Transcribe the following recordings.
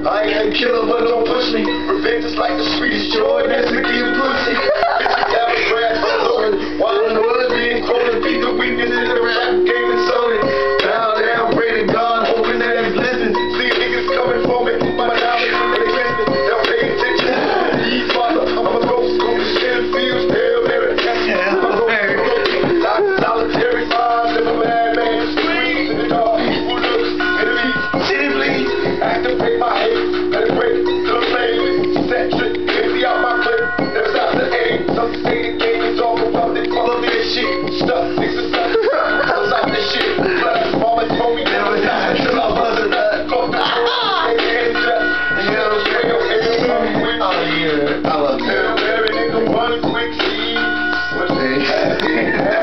I ain't a killer, but don't push me. Revenge is like the sweetest joy, that's to give pussy. Down the grass, while in the woods, being cold and beat the weakness in the rap game and sold it. Down, pray to God, hoping that he's listening. See niggas coming for me, my dollars when they listen. They'll pay attention. These father, I'm a ghost, go to shit and fields, Hail Mary. Solitary signs of a madman, screams in the dark, evil looks, enemies, city bleeds, activate my hate, let it break to the flame, set trick, empty out my clip, never stop the aim, some say the game is all about it, all of this shit, stuff, niggas stuff, close out this shit, blood, mama told me never die, till I buzz it up, go back, and hell's real, oh yeah, I love it. Every nigga one quick see, what they have in hell.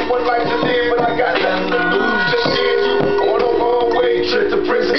One life to live, but I got nothing to lose. Just seeing you on a long way trip to prison.